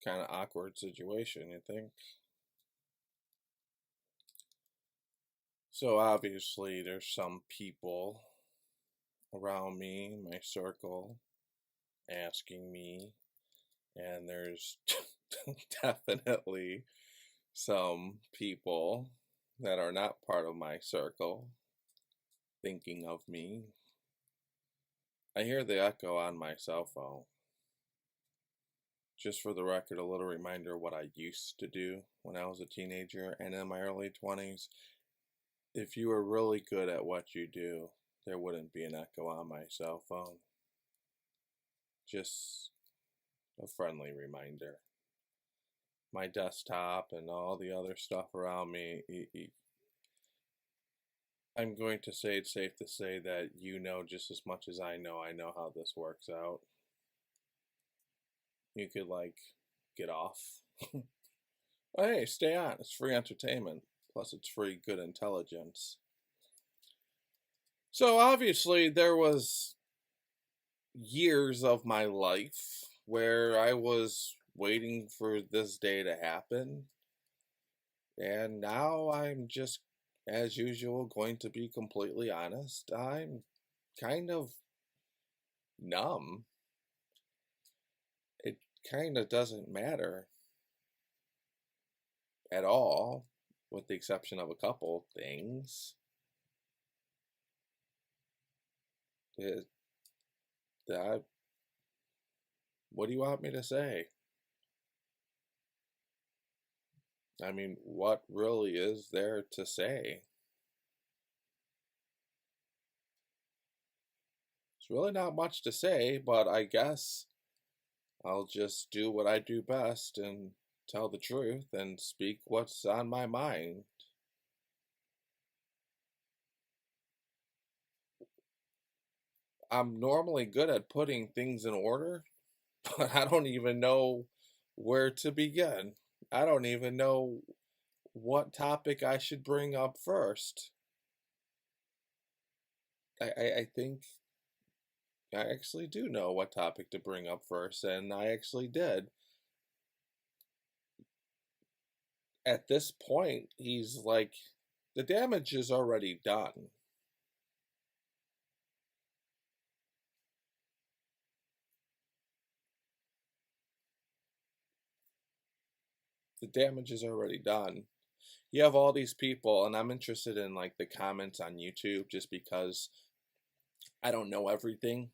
Kind of awkward situation, you think? So obviously, there's some people around me, my circle, asking me, and there's definitely some people that are not part of my circle thinking of me. I hear the echo on my cell phone. Just for the record, a little reminder of what I used to do when I was a teenager and in my early 20s. If you were really good at what you do, there wouldn't be an echo on my cell phone. Just a friendly reminder. My desktop and all the other stuff around me, I'm going to say it's safe to say that you know just as much as I know how this works out. You could get off. But hey, stay on. It's free entertainment. Plus it's free good intelligence. So obviously there was years of my life where I was waiting for this day to happen. And now I'm just, as usual, going to be completely honest. I'm kind of numb. It kind of doesn't matter at all, with the exception of a couple things. It, that, what do you want me to say? I mean, what really is there to say? It's really not much to say, but I guess I'll just do what I do best and tell the truth and speak what's on my mind. I'm normally good at putting things in order, but I don't even know where to begin. I don't even know what topic I should bring up first. I think I actually do know what topic to bring up first, and I actually did. At this point, he's like, the damage is already done. The damage is already done. You have all these people, and I'm interested in the comments on YouTube just because I don't know everything,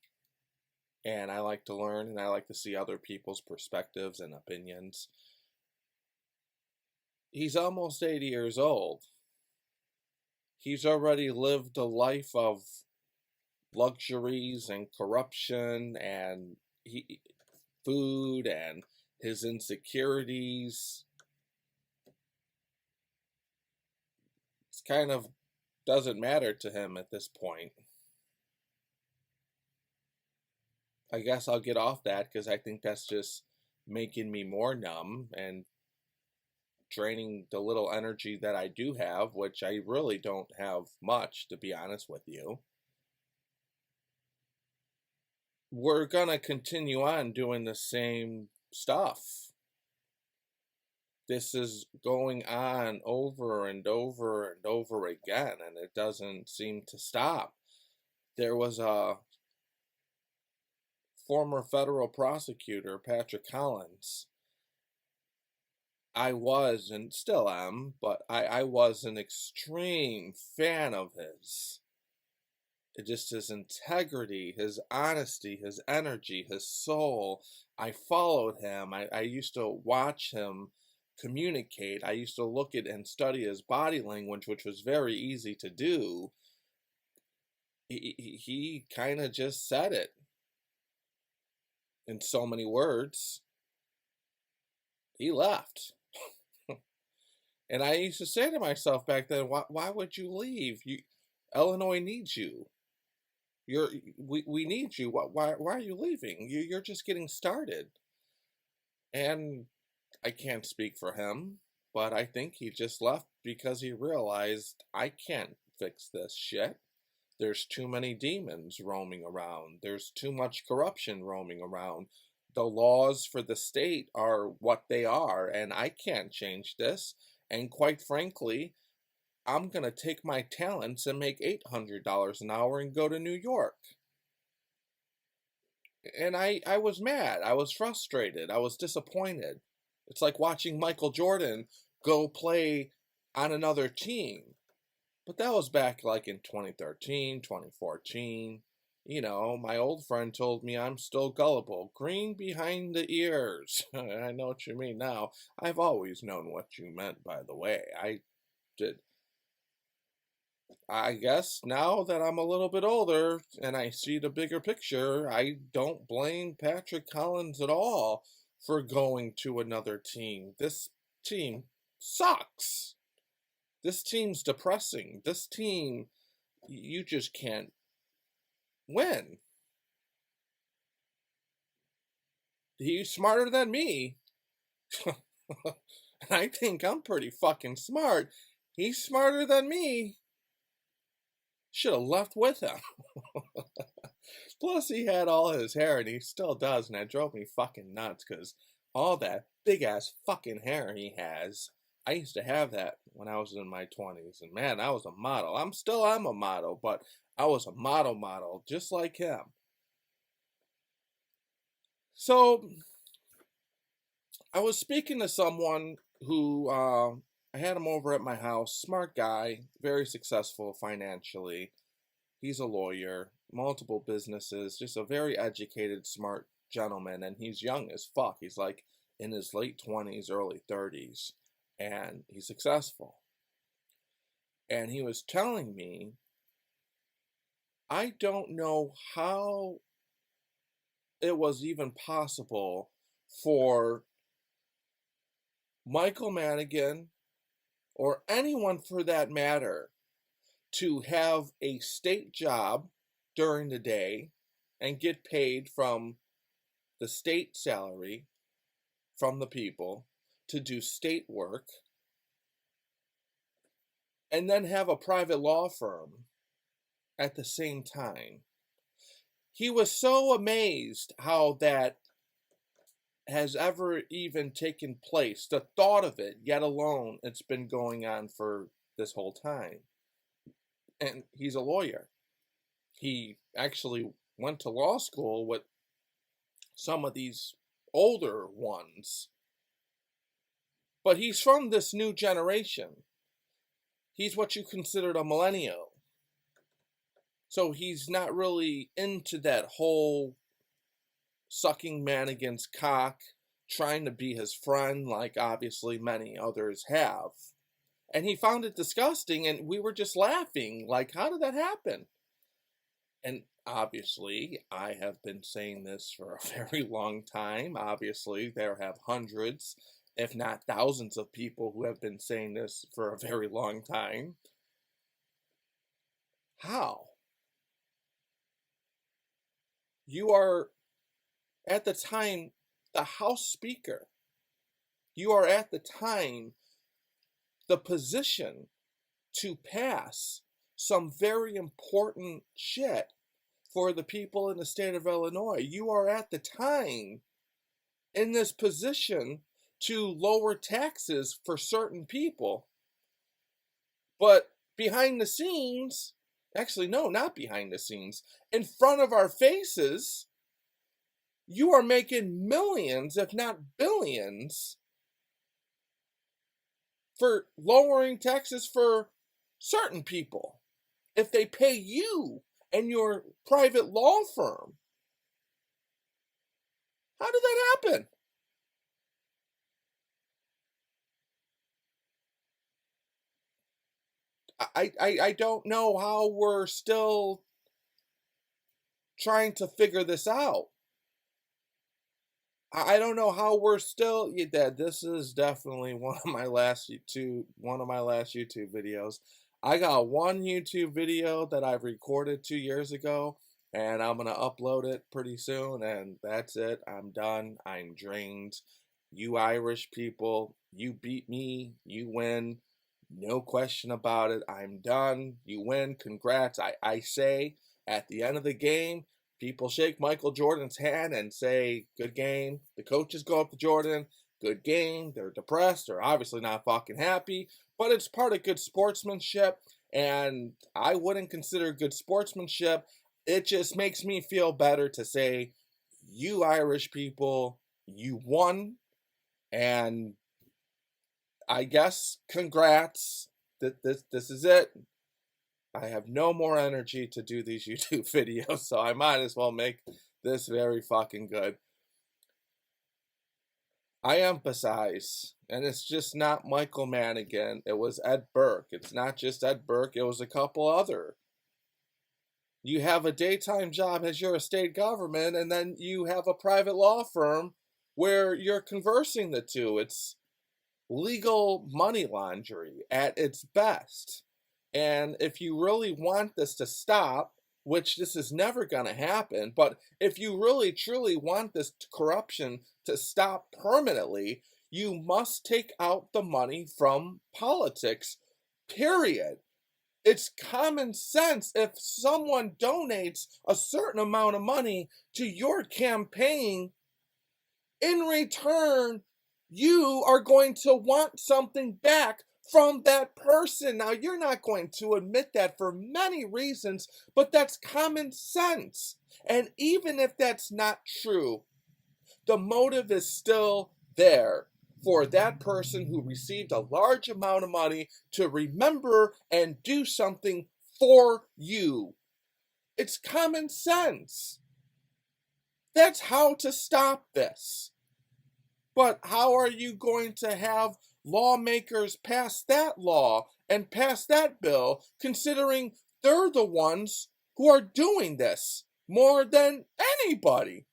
and I like to learn and I like to see other people's perspectives and opinions. He's almost 80 years old. He's already lived a life of luxuries and corruption and food and his insecurities. It's kind of doesn't matter to him at this point. I guess I'll get off that because I think that's just making me more numb and draining the little energy that I do have, which I really don't have much, to be honest with you. We're gonna continue on doing the same stuff. This is going on over and over and over again, and it doesn't seem to stop. There was a former federal prosecutor, Patrick Collins. I was and still am, but I was an extreme fan of his. Just his integrity, his honesty, his energy, his soul. I followed him. I used to watch him communicate. I used to look at and study his body language, which was very easy to do. He kind of just said it in so many words. He left. And I used to say to myself back then, why would you leave? Illinois needs you. We need you. Why are you leaving? You're just getting started. And I can't speak for him, but I think he just left because he realized I can't fix this shit. There's too many demons roaming around. There's too much corruption roaming around. The laws for the state are what they are, and I can't change this. And quite frankly, I'm going to take my talents and make $800 an hour and go to New York. And I was mad. I was frustrated. I was disappointed. It's like watching Michael Jordan go play on another team. But that was back like in 2013, 2014. You know, my old friend told me I'm still gullible. Green behind the ears. I know what you mean now. I've always known what you meant, by the way. I did. I guess now that I'm a little bit older and I see the bigger picture, I don't blame Patrick Collins at all for going to another team. This team sucks. This team's depressing. This team, you just can't win. He's smarter than me. I think I'm pretty fucking smart. He's smarter than me. Should have left with him. Plus, he had all his hair, and he still does, and that drove me fucking nuts, because all that big-ass fucking hair he has, I used to have that when I was in my 20s, and man, I was a model. I'm a model, but I was a model, just like him. So, I was speaking to someone who, I had him over at my house, smart guy, very successful financially. He's a lawyer, multiple businesses, just a very educated, smart gentleman, and he's young as fuck. He's like in his late 20s, early 30s, and he's successful. And he was telling me, I don't know how it was even possible for Michael Madigan, or anyone for that matter, to have a state job during the day and get paid from the state salary from the people to do state work, and then have a private law firm at the same time. He was so amazed how that has ever even taken place. The thought of it, yet alone, it's been going on for this whole time. And he's a lawyer. He actually went to law school with some of these older ones. But he's from this new generation. He's what you considered a millennial. So he's not really into that whole sucking Madigan's cock, trying to be his friend like obviously many others have. And he found it disgusting, and we were just laughing, like, how did that happen? And obviously, I have been saying this for a very long time. Obviously, there have hundreds, if not thousands of people who have been saying this for a very long time. How? You are, at the time, the House Speaker. You are at the time the position to pass some very important shit for the people in the state of Illinois. You are at the time in this position to lower taxes for certain people. But behind the scenes, actually, no, not behind the scenes, in front of our faces, you are making millions, if not billions, for lowering taxes for certain people if they pay you and your private law firm. How did that happen? I don't know how we're still trying to figure this out. I don't know how we're still. Yeah, this is definitely one of my last YouTube videos. I got one YouTube video that I've recorded 2 years ago, and I'm gonna upload it pretty soon, and that's it. I'm done. I'm drained. You Irish people, you beat me, you win. No question about it. I'm done. You win. Congrats. I say at the end of the game, people shake Michael Jordan's hand and say, good game. The coaches go up to Jordan, good game. They're depressed. They're obviously not fucking happy, but it's part of good sportsmanship. And I wouldn't consider good sportsmanship. It just makes me feel better to say, you Irish people, you won. And I guess congrats. This is it. I have no more energy to do these YouTube videos, so I might as well make this very fucking good. I emphasize, and it's just not Michael Madigan, it was Ed Burke. It's not just Ed Burke, it was a couple other. You have a daytime job as you're a state government, and then you have a private law firm where you're conversing the two. It's legal money laundering at its best. And if you really want this to stop, which this is never going to happen, but if you really truly want this corruption to stop permanently, you must take out the money from politics, period. It's common sense. If someone donates a certain amount of money to your campaign, in return, you are going to want something back from that person. Now, you're not going to admit that for many reasons, but that's common sense. And even if that's not true, the motive is still there for that person who received a large amount of money to remember and do something for you. It's common sense. That's how to stop this. But how are you going to have lawmakers pass that law and pass that bill, considering they're the ones who are doing this more than anybody?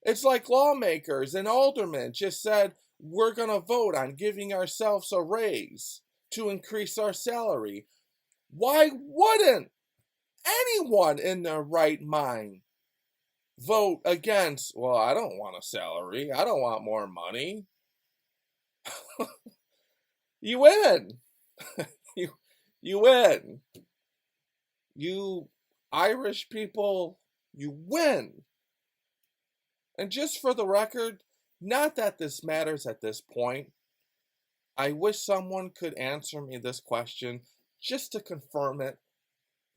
It's like lawmakers and aldermen just said, we're going to vote on giving ourselves a raise to increase our salary. Why wouldn't anyone in their right mind vote against, well, I don't want a salary, I don't want more money? You win. you win. You Irish people, you win. And just for the record, not that this matters at this point, I wish someone could answer me this question just to confirm it.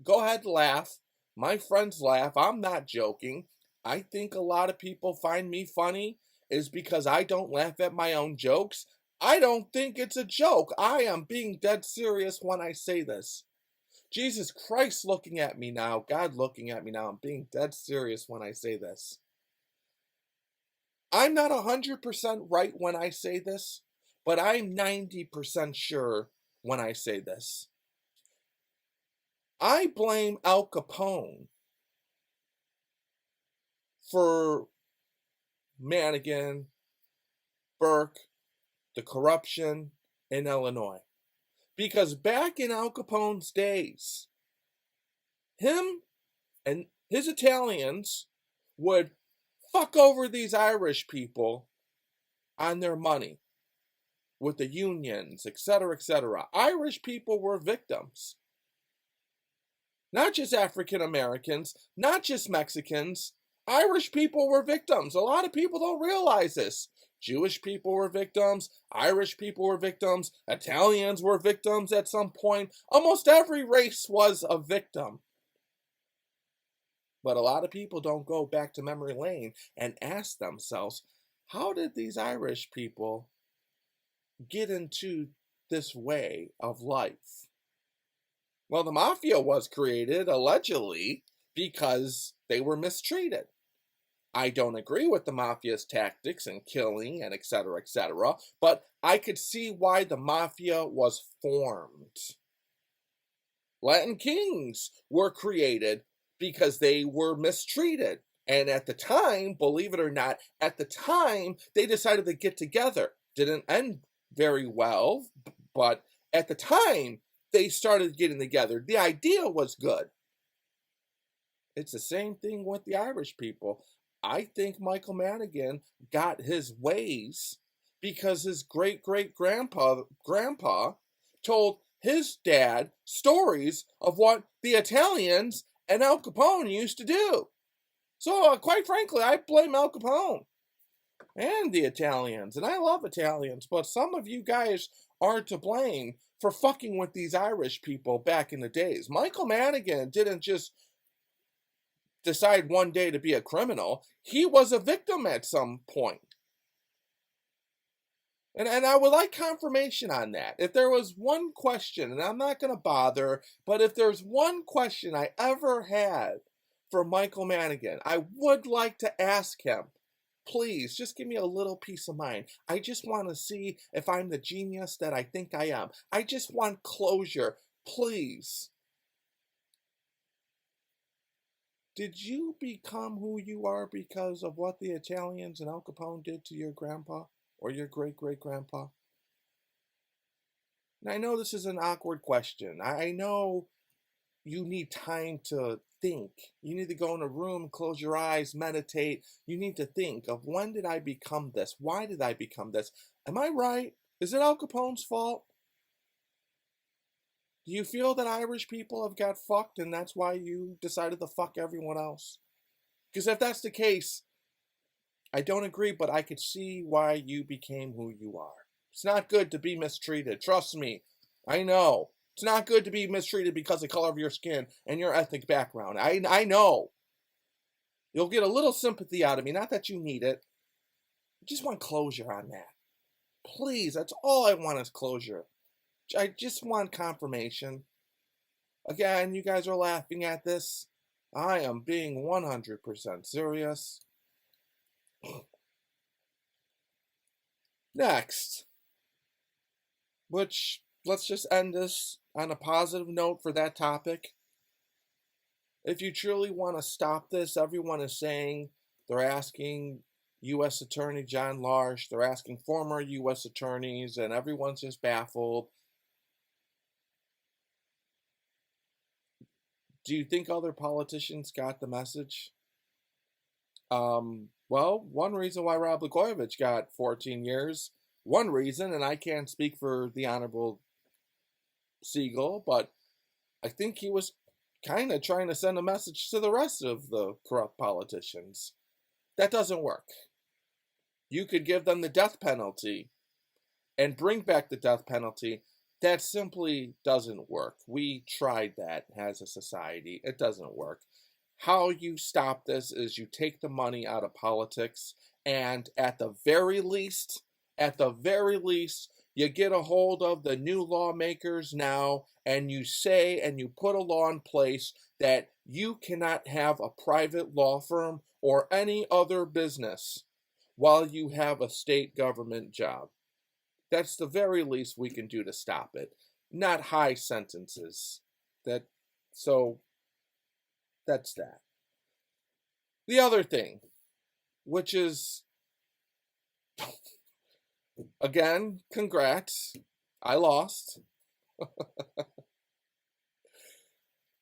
Go ahead, laugh. My friends laugh. I'm not joking. I think a lot of people find me funny is because I don't laugh at my own jokes. I don't think it's a joke. I am being dead serious when I say this. Jesus Christ looking at me now, God looking at me now, I'm being dead serious when I say this. I'm not 100% right when I say this, but I'm 90% sure when I say this. I blame Al Capone for Madigan, Burke, the corruption in Illinois. Because back in Al Capone's days, him and his Italians would fuck over these Irish people on their money with the unions, etc., etc. Irish people were victims. Not just African Americans, not just Mexicans. Irish people were victims. A lot of people don't realize this. Jewish people were victims. Irish people were victims. Italians were victims at some point. Almost every race was a victim. But a lot of people don't go back to memory lane and ask themselves, how did these Irish people get into this way of life? Well, the mafia was created, allegedly, because they were mistreated. I don't agree with the mafia's tactics and killing and etc., but I could see why the mafia was formed. Latin kings were created because they were mistreated. And at the time, believe it or not, at the time, they decided to get together. Didn't end very well, but at the time, they started getting together. The idea was good. It's the same thing with the Irish people. I think Michael Madigan got his ways because his great-great-grandpa told his dad stories of what the Italians and Al Capone used to do. So, quite frankly, I blame Al Capone and the Italians. And I love Italians, but some of you guys are to blame for fucking with these Irish people back in the days. Michael Madigan didn't just decide one day to be a criminal. He was a victim at some point. And I would like confirmation on that. If there was one question, and I'm not going to bother, but if there's one question I ever had for Michael Madigan, I would like to ask him, please, just give me a little peace of mind. I just want to see if I'm the genius that I think I am. I just want closure. Please. Did you become who you are because of what the Italians and Al Capone did to your grandpa or your great-great-grandpa? And I know this is an awkward question. I know you need time to think. You need to go in a room, close your eyes, meditate. You need to think of, when did I become this? Why did I become this? Am I right? Is it Al Capone's fault? Do you feel that Irish people have got fucked and that's why you decided to fuck everyone else? Because if that's the case, I don't agree, but I could see why you became who you are. It's not good to be mistreated. Trust me. I know. It's not good to be mistreated because of the color of your skin and your ethnic background. I know. You'll get a little sympathy out of me. Not that you need it. I just want closure on that. Please, that's all I want is closure. I just want confirmation. Again, you guys are laughing at this. I am being 100% serious. Next, which, let's just end this on a positive note for that topic. If you truly want to stop this, everyone is saying they're asking U.S. Attorney John Larsh, they're asking former U.S. attorneys, and everyone's just baffled. Do you think other politicians got the message? Well, one reason why Rod Blagojevich got 14 years, one reason, and I can't speak for the Honorable Siegel, but I think he was kind of trying to send a message to the rest of the corrupt politicians. That doesn't work. You could give them the death penalty and bring back the death penalty. That simply doesn't work. We tried that as a society. It doesn't work. How you stop this is you take the money out of politics, and at the very least, you get a hold of the new lawmakers now, and you say, and you put a law in place that you cannot have a private law firm or any other business while you have a state government job. That's the very least we can do to stop it. Not high sentences. So that's that. The other thing, which is, again, congrats, I lost.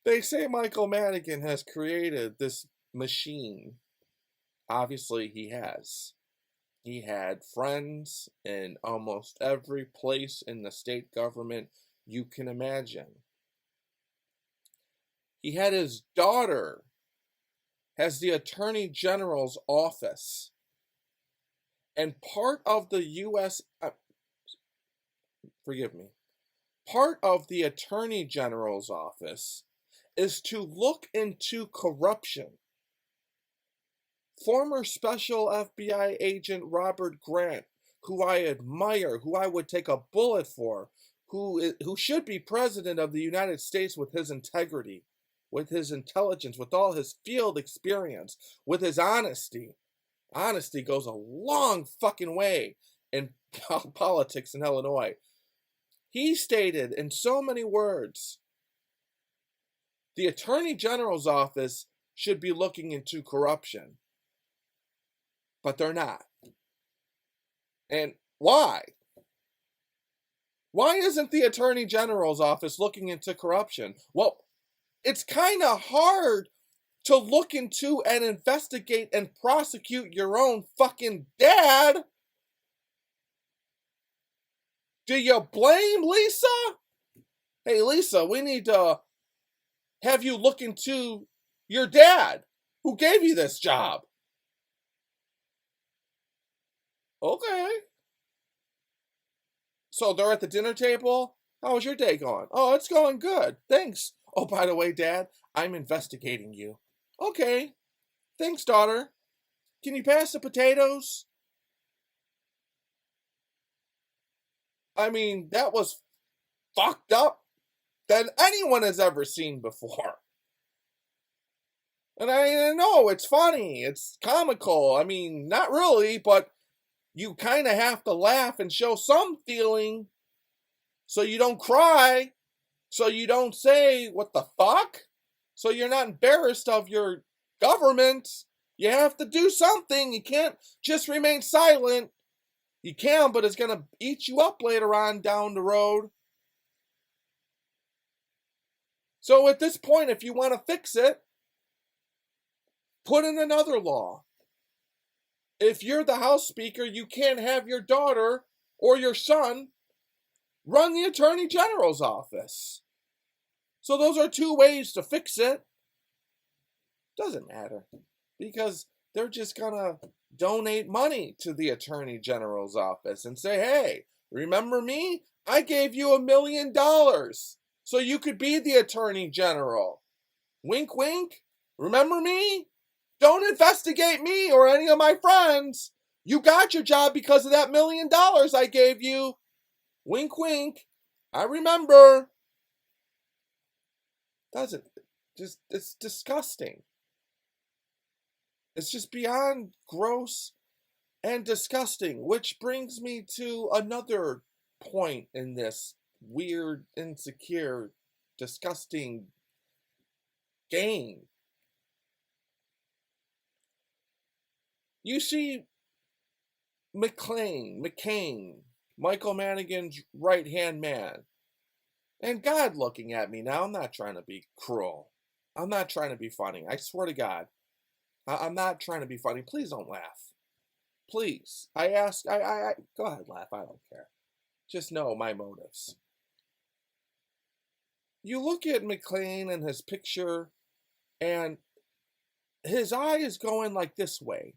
They say Michael Madigan has created this machine. Obviously, he has. He had friends in almost every place in the state government you can imagine. He had his daughter has the Attorney General's office. And part of the U.S., part of the Attorney General's office is to look into corruption. Former Special FBI Agent Robert Grant, who I admire, who I would take a bullet for, who should be President of the United States with his integrity, with his intelligence, with all his field experience, with his honesty. Honesty goes a long fucking way in politics in Illinois. He stated in so many words, the Attorney General's office should be looking into corruption. But they're not. And why? Why isn't the Attorney General's office looking into corruption? Well, it's kind of hard to look into and investigate and prosecute your own fucking dad? Do you blame Lisa? Hey, Lisa, we need to have you look into your dad who gave you this job. Okay. So they're at the dinner table. How was your day going? Oh, it's going good. Thanks. Oh, by the way, Dad, I'm investigating you. Okay. Thanks, daughter. Can you pass the potatoes? I mean, that was fucked up than anyone has ever seen before. And I know it's funny, it's comical. I mean, not really, but you kind of have to laugh and show some feeling so you don't cry, so you don't say, what the fuck? So you're not embarrassed of your government. You have to do something. You can't just remain silent. You can, but it's going to eat you up later on down the road. So at this point, if you want to fix it, put in another law. If you're the House Speaker, you can't have your daughter or your son run the Attorney General's office. So those are two ways to fix it. Doesn't matter, because they're just gonna donate money to the Attorney General's office and say, hey, remember me? I gave you $1 million so you could be the Attorney General. Wink, wink. Remember me? Don't investigate me or any of my friends. You got your job because of that $1 million I gave you. Wink, wink. I remember. It's disgusting. It's just beyond gross and disgusting, which brings me to another point in this weird, insecure, disgusting game. You see McCain, Michael Madigan's right-hand man. And God looking at me now. I'm not trying to be cruel. I'm not trying to be funny. I swear to God. I'm not trying to be funny. Please don't laugh. Please. Go ahead, laugh. I don't care. Just know my motives. You look at McCain and his picture, and his eye is going like this way.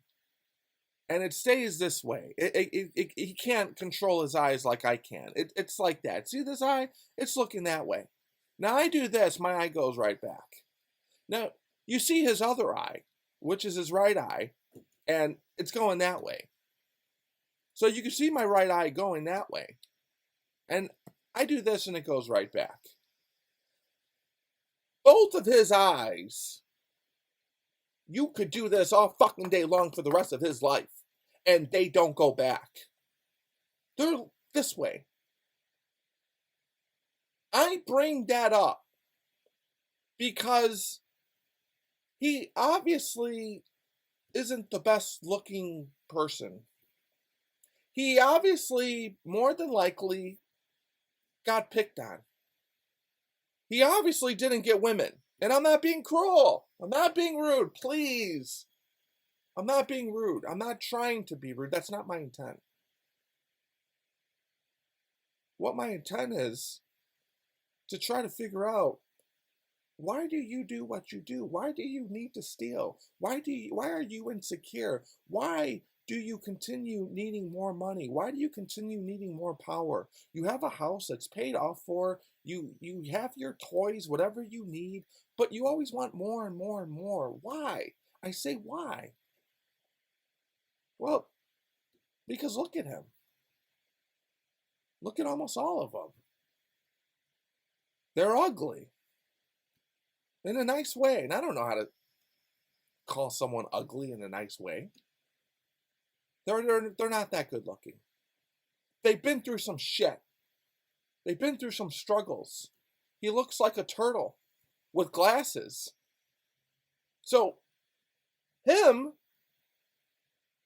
And it stays this way. He can't control his eyes like I can. It's like that. See this eye? It's looking that way. Now I do this, my eye goes right back. Now, you see his other eye, which is his right eye, and it's going that way. So you can see my right eye going that way. And I do this and it goes right back. Both of his eyes, you could do this all fucking day long for the rest of his life, and they don't go back. They're this way. I bring that up because he obviously isn't the best looking person. He obviously, more than likely, got picked on. He obviously didn't get women. And I'm not being cruel. I'm not being rude. Please. I'm not being rude. I'm not trying to be rude. That's not my intent. What my intent is to try to figure out, why do you do what you do? Why do you need to steal? Why are you insecure? Why do you continue needing more money? Why do you continue needing more power? You have a house that's paid off for. You have your toys, whatever you need, but you always want more and more and more. Why? I say why? Well, because look at him. Look at almost all of them. They're ugly. In a nice way. And I don't know how to call someone ugly in a nice way. They're not that good looking. They've been through some shit. They've been through some struggles. He looks like a turtle with glasses. So, him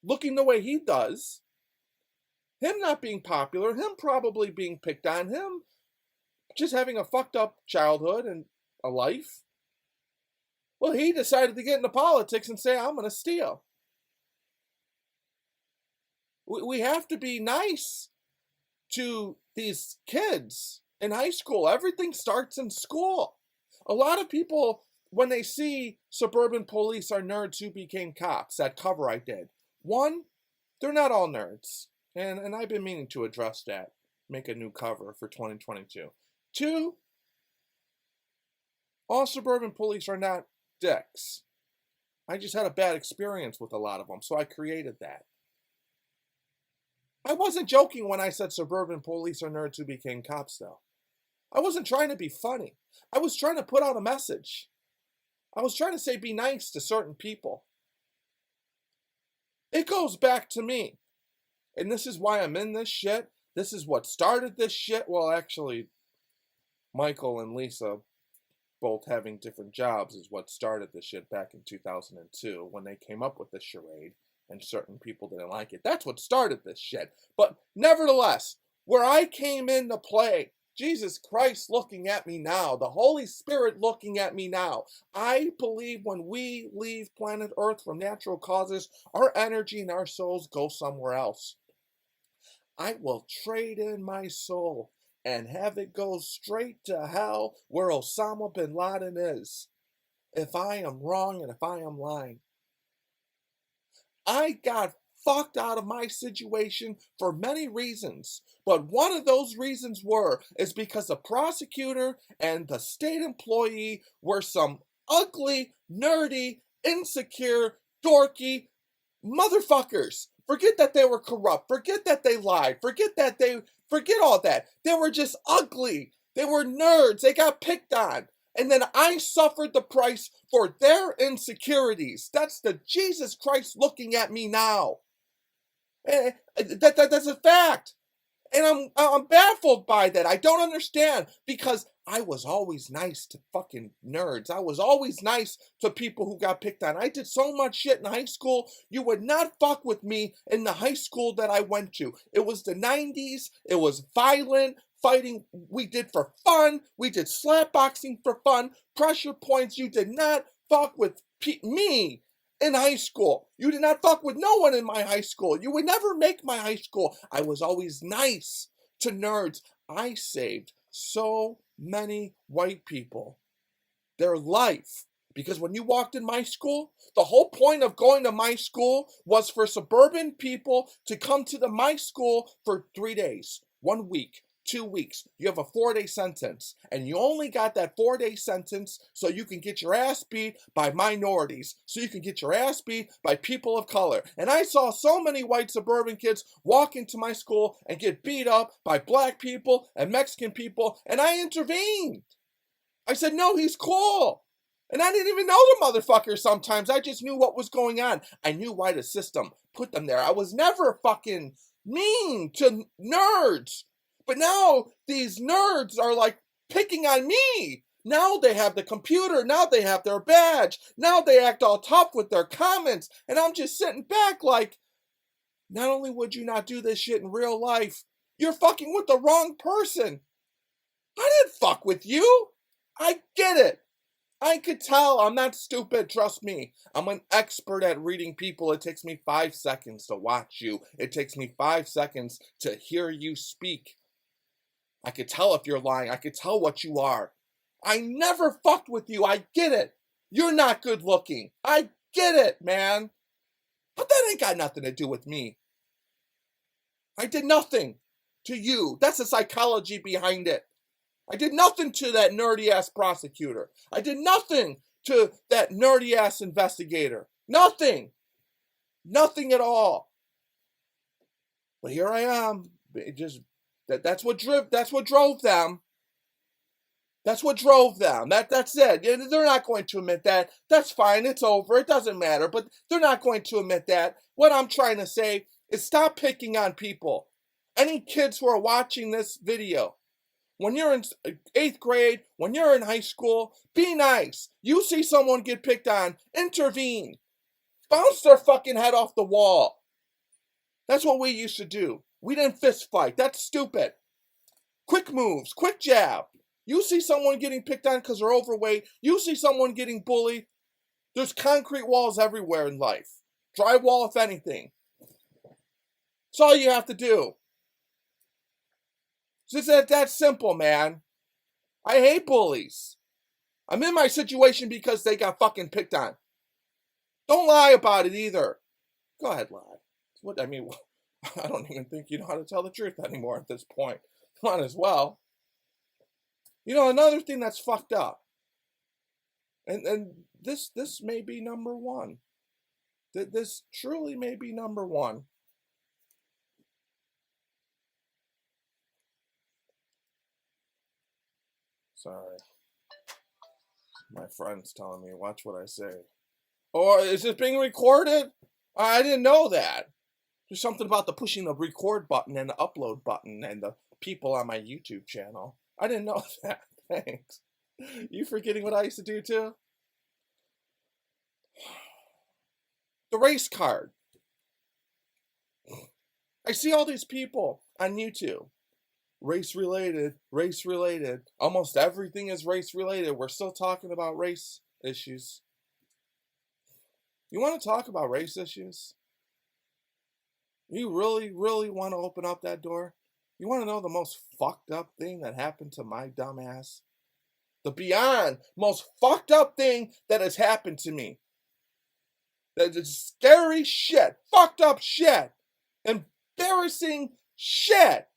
looking the way he does, him not being popular, him probably being picked on, him just having a fucked up childhood and a life, Well, he decided to get into politics and say, I'm going to steal. We have to be nice to these kids in high school. Everything starts in school. A lot of people, when they see suburban police are nerds who became cops, that cover I did. One, they're not all nerds. And I've been meaning to address that. Make a new cover for 2022. Two, all suburban police are not dicks. I just had a bad experience with a lot of them, so I created that. I wasn't joking when I said suburban police are nerds who became cops, though. I wasn't trying to be funny. I was trying to put out a message. I was trying to say be nice to certain people. It goes back to me. And this is why I'm in this shit. This is what started this shit. Well, actually, Michael and Lisa both having different jobs is what started this shit back in 2002 when they came up with this charade and certain people didn't like it. That's what started this shit. But nevertheless, where I came into play, Jesus Christ looking at me now, the Holy Spirit looking at me now, I believe when we leave planet Earth from natural causes, our energy and our souls go somewhere else. I will trade in my soul and have it go straight to hell where Osama bin Laden is, if I am wrong and if I am lying. I got fucked out of my situation for many reasons, but one of those reasons is because the prosecutor and the state employee were some ugly, nerdy, insecure, dorky motherfuckers. Forget that they were corrupt. Forget that they lied. Forget all that. They were just ugly. They were nerds. They got picked on. And then I suffered the price for their insecurities. That's the Jesus Christ looking at me now. That's a fact. And I'm baffled by that. I don't understand because I was always nice to fucking nerds. I was always nice to people who got picked on. I did so much shit in high school. You would not fuck with me in the high school that I went to. It was the 90s. It was violent. Fighting we did for fun. We did slapboxing for fun. Pressure points. You did not fuck with me in high school. You did not fuck with no one in my high school. You would never make my high school. I was always nice to nerds. I saved so many white people their life. Because when you walked in my school, the whole point of going to my school was for suburban people to come to my school for 3 days, 1 week, 2 weeks. You have a 4-day sentence, and you only got that 4-day sentence so you can get your ass beat by minorities, so you can get your ass beat by people of color. And I saw so many white suburban kids walk into my school and get beat up by black people and Mexican people, and I intervened. I said, no, he's cool. And I didn't even know the motherfucker sometimes. I just knew what was going on. I knew why the system put them there. I was never fucking mean to nerds. But now these nerds are like picking on me. Now they have the computer. Now they have their badge. Now they act all tough with their comments. And I'm just sitting back like, not only would you not do this shit in real life, you're fucking with the wrong person. I didn't fuck with you. I get it. I could tell. I'm not stupid. Trust me. I'm an expert at reading people. It takes me 5 seconds to watch you. It takes me 5 seconds to hear you speak. I could tell if you're lying. I could tell what you are. I never fucked with you. I get it. You're not good looking. I get it, man. But that ain't got nothing to do with me. I did nothing to you. That's the psychology behind it. I did nothing to that nerdy-ass prosecutor. I did nothing to that nerdy-ass investigator. Nothing. Nothing at all. But here I am. That's what drove them. That's what drove them. That's it. They're not going to admit that. That's fine. It's over. It doesn't matter. But they're not going to admit that. What I'm trying to say is stop picking on people. Any kids who are watching this video, when you're in 8th grade, when you're in high school, be nice. You see someone get picked on, intervene. Bounce their fucking head off the wall. That's what we used to do. We didn't fist fight. That's stupid. Quick moves, quick jab. You see someone getting picked on because they're overweight. You see someone getting bullied. There's concrete walls everywhere in life. Drywall, if anything. That's all you have to do. It's just that simple, man. I hate bullies. I'm in my situation because they got fucking picked on. Don't lie about it either. Go ahead, lie. What I mean, I don't even think you know how to tell the truth anymore at this point. Might as well. You know, another thing that's fucked up, and this may be number one. This truly may be number one. Sorry. My friend's telling me, watch what I say. Or is this being recorded? I didn't know that. There's something about the pushing the record button and the upload button and the people on my YouTube channel. I didn't know that. Thanks. You forgetting what I used to do too? The race card. I see all these people on YouTube. Race related, race related. Almost everything is race related. We're still talking about race issues. You want to talk about race issues? You really, really want to open up that door? You want to know the most fucked up thing that happened to my dumb ass? The beyond most fucked up thing that has happened to me. That is scary shit. Fucked up shit. Embarrassing shit.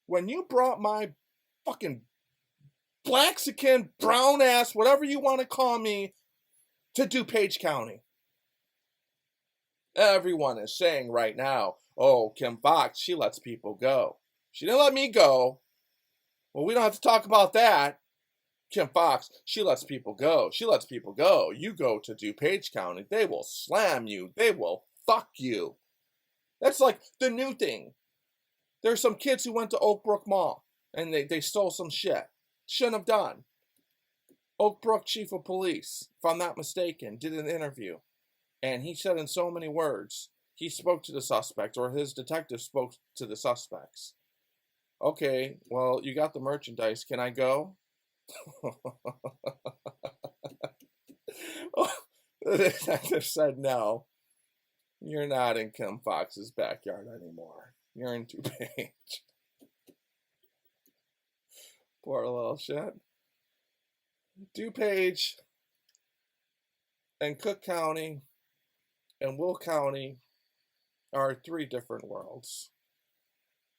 When you brought my fucking Blaxican, brown ass, whatever you want to call me, to DuPage County. Everyone is saying right now, oh, Kim Foxx, she lets people go. She didn't let me go. Well, we don't have to talk about that. Kim Foxx, she lets people go. She lets people go. You go to DuPage County, they will slam you. They will fuck you. That's like the new thing. There's some kids who went to Oak Brook Mall and they stole some shit. Shouldn't have done. Oak Brook Chief of Police, if I'm not mistaken, did an interview. And he said in so many words, he spoke to the suspect, or his detective spoke to the suspects. Okay, well, you got the merchandise. Can I go? The detective said, no, you're not in Kim Foxx's backyard anymore. You're in DuPage. Poor little shit. DuPage and Cook County and Will County are three different worlds.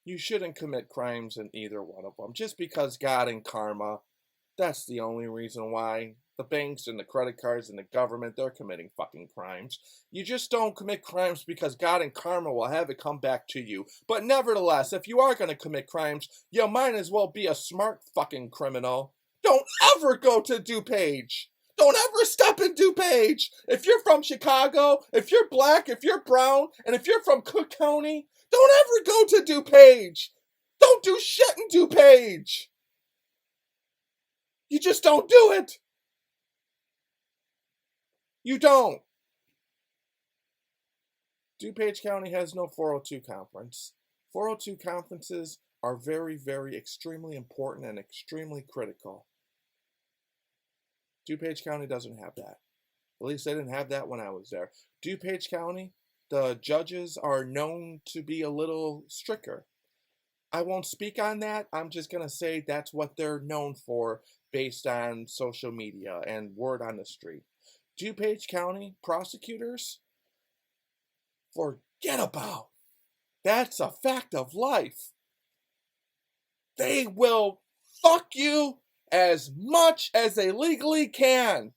You shouldn't commit crimes in either one of them. Just because God and karma, that's the only reason why. The banks and the credit cards and the government, they're committing fucking crimes. You just don't commit crimes because God and karma will have it come back to you. But nevertheless, if you are going to commit crimes, you might as well be a smart fucking criminal. Don't ever go to DuPage. Don't ever step in DuPage. If you're from Chicago, if you're black, if you're brown, and if you're from Cook County, don't ever go to DuPage. Don't do shit in DuPage. You just don't do it. You don't. DuPage County has no 402 conference. 402 conferences are very, very extremely important and extremely critical. DuPage County doesn't have that. At least they didn't have that when I was there. DuPage County, the judges are known to be a little stricter. I won't speak on that. I'm just going to say that's what they're known for based on social media and word on the street. DuPage County prosecutors, forget about. That's a fact of life. They will fuck you as much as they legally can.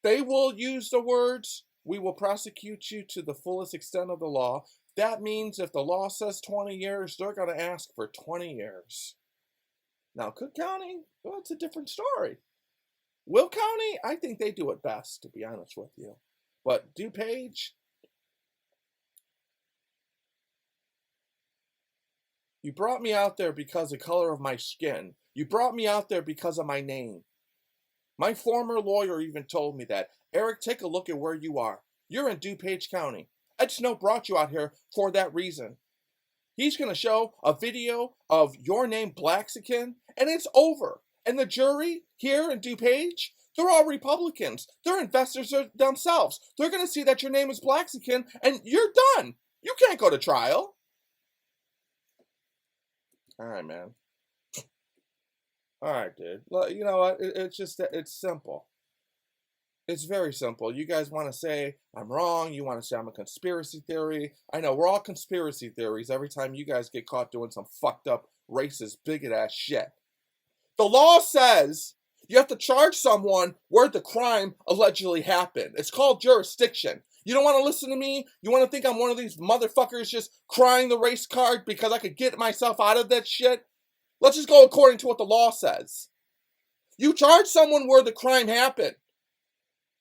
They will use the words, we will prosecute you to the fullest extent of the law. That means if the law says 20 years, they're going to ask for 20 years. Now, Cook County, well, it's a different story. Will County, I think they do it best, to be honest with you. But DuPage, you brought me out there because of the color of my skin. You brought me out there because of my name. My former lawyer even told me that. Eric, take a look at where you are. You're in DuPage County. Ed Snow brought you out here for that reason. He's going to show a video of your name, Blaxican, and it's over. And the jury here in DuPage, They're all Republicans. They're investors themselves. They're going to see that your name is Blaxican and you're done. You can't go to trial. All right, man. All right, dude. You know what? It's simple. It's very simple. You guys want to say I'm wrong. You want to say I'm a conspiracy theory. I know we're all conspiracy theories every time you guys get caught doing some fucked up, racist, bigot ass shit. The law says you have to charge someone where the crime allegedly happened. It's called jurisdiction. You don't want to listen to me? You want to think I'm one of these motherfuckers just crying the race card because I could get myself out of that shit? Let's just go according to what the law says. You charge someone where the crime happened.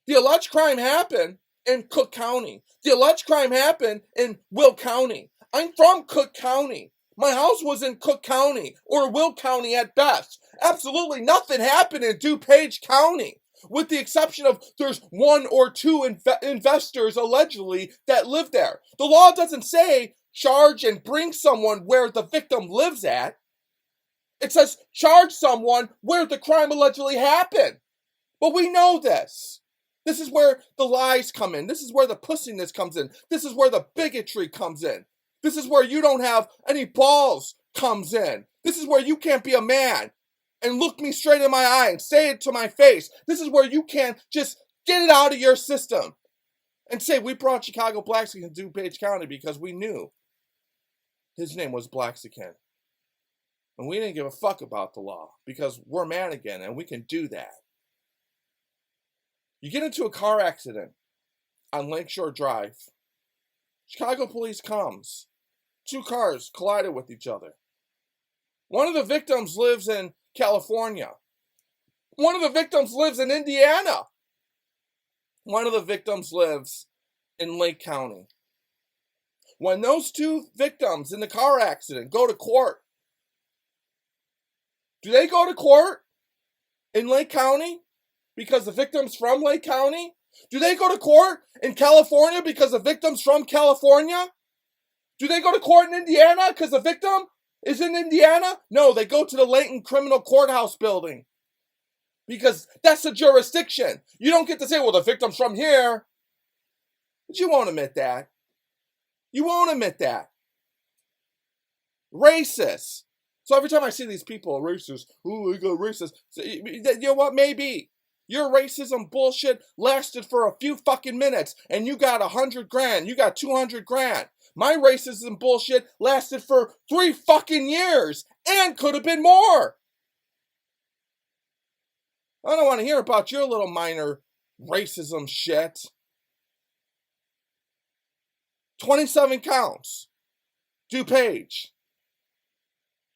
The alleged crime happened in Cook County. The alleged crime happened in Will County. I'm from Cook County. My house was in Cook County, or Will County at best. Absolutely nothing happened in DuPage County, with the exception of there's one or two investors allegedly that live there. The law doesn't say charge and bring someone where the victim lives at. It says charge someone where the crime allegedly happened. But we know this. This is where the lies come in. This is where the pussiness comes in. This is where the bigotry comes in. This is where you don't have any balls comes in. This is where you can't be a man and look me straight in my eye and say it to my face. This is where you can't just get it out of your system and say we brought Chicago Blaxican to DuPage County because we knew his name was Blaxican. And we didn't give a fuck about the law because we're Madigan and we can do that. You get into a car accident on Lakeshore Drive. Chicago police comes. Two cars collided with each other. One of the victims lives in California. One of the victims lives in Indiana. One of the victims lives in Lake County. When those two victims in the car accident go to court, do they go to court in Lake County because the victim's from Lake County? Do they go to court in California because the victim's from California? Do they go to court in Indiana because the victim is in Indiana? No, they go to the Layton Criminal Courthouse building because that's the jurisdiction. You don't get to say, well, the victim's from here. But you won't admit that. You won't admit that. Racist. So every time I see these people, racist, oh, I got racist. So, you know what? Maybe your racism bullshit lasted for a few fucking minutes and you got 100 grand. You got 200 grand. My racism bullshit lasted for 3 fucking years and could have been more. I don't want to hear about your little minor racism shit. 27 counts. DuPage.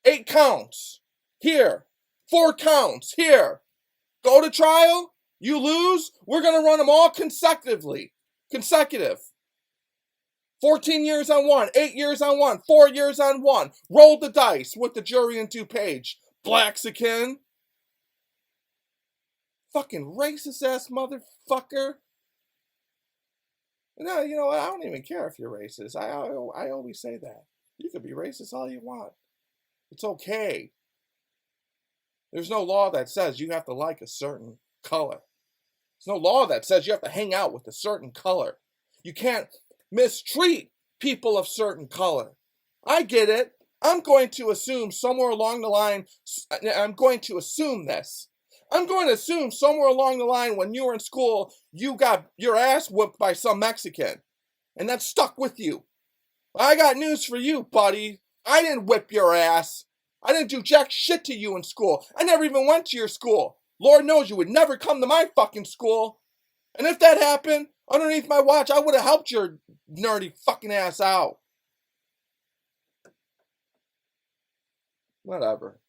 8 counts. Here. 4 counts. Here. Go to trial. You lose. We're going to run them all consecutively. Consecutive. 14 years on one. 8 years on one. 4 years on one. Roll the dice with the jury in DuPage. Blaxican. Fucking racist ass motherfucker. No, you know what? I don't even care if you're racist. I always say that. You could be racist all you want. It's okay. There's no law that says you have to like a certain color. There's no law that says you have to hang out with a certain color. You can't mistreat people of certain color. I get it. I'm going to assume somewhere along the line, I'm going to assume this. I'm going to assume somewhere along the line when you were in school, you got your ass whooped by some Mexican. And that stuck with you. I got news for you, buddy. I didn't whip your ass. I didn't do jack shit to you in school. I never even went to your school. Lord knows you would never come to my fucking school. And if that happened, underneath my watch, I would have helped your nerdy fucking ass out. Whatever.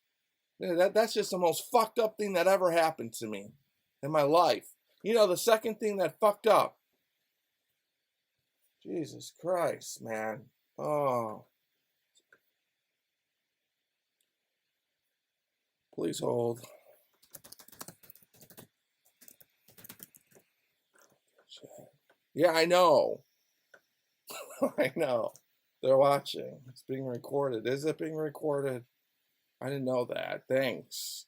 That's just the most fucked up thing that ever happened to me in my life. You know, the second thing that fucked up. Jesus Christ, man. Oh. Please hold. Yeah, I know. I know. They're watching. It's being recorded. Is it being recorded? I didn't know that. Thanks.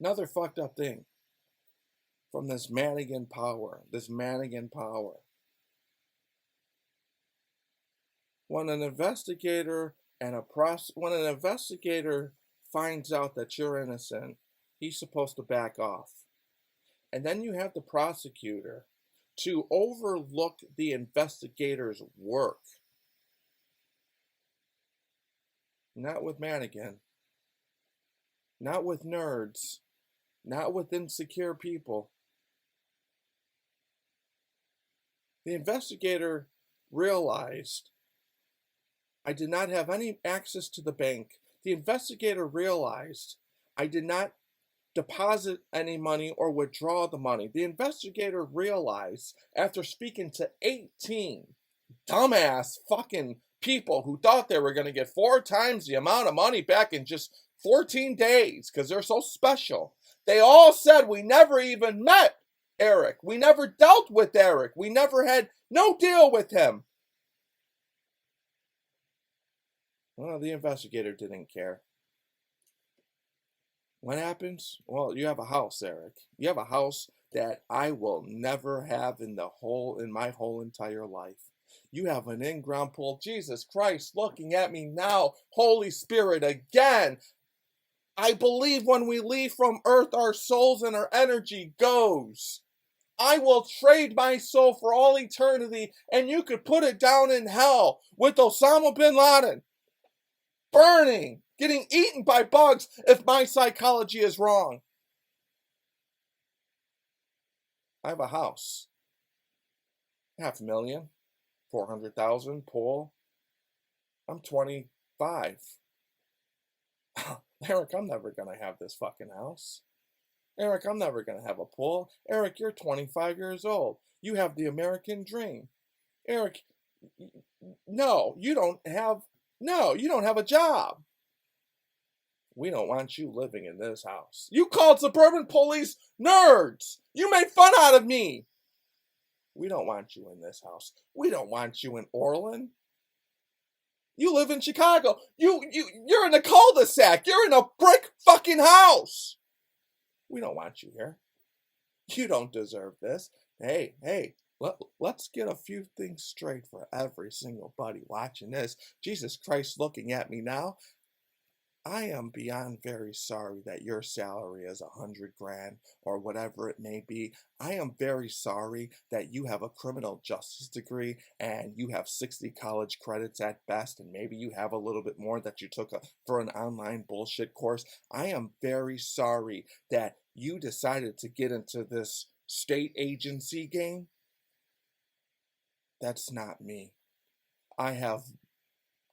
Another fucked up thing from this Madigan power. When an investigator when an investigator finds out that you're innocent, he's supposed to back off. And then you have the prosecutor to overlook the investigator's work. Not with Madigan. Not with nerds. Not with insecure people. The investigator realized I did not have any access to the bank. The investigator realized I did not deposit any money or withdraw the money. The investigator realized, after speaking to 18 dumbass fucking people who thought they were going to get 4 times the amount of money back in just 14 days because they're so special, they all said we never even met Eric. We never dealt with Eric. We never had no deal with him. Well, the investigator didn't care. What happens? Well, you have a house, Eric. You have a house that I will never have in my whole entire life. You have an in-ground pool. Jesus Christ, looking at me now. Holy Spirit, again. I believe when we leave from earth, our souls and our energy goes. I will trade my soul for all eternity, and you could put it down in hell with Osama bin Laden. Burning, getting eaten by bugs if my psychology is wrong. I have a house. $500,000, 400,000, pool. I'm 25. Eric, I'm never going to have this fucking house. Eric, I'm never going to have a pool. Eric, you're 25 years old. You have the American dream. Eric, no, you don't have a job. We don't want you living in this house. You called suburban police nerds. You made fun out of me. We don't want you in this house. We don't want you in Orland. You live in Chicago. You're in a cul-de-sac. You're in a brick fucking house. We don't want you here. You don't deserve this. Hey, let's get a few things straight for every single buddy watching this. Jesus Christ, looking at me now. I am beyond very sorry that your salary is $100,000 or whatever it may be. I am very sorry that you have a criminal justice degree and you have 60 college credits at best, and maybe you have a little bit more that you took for an online bullshit course. I am very sorry that you decided to get into this state agency game. That's not me. I have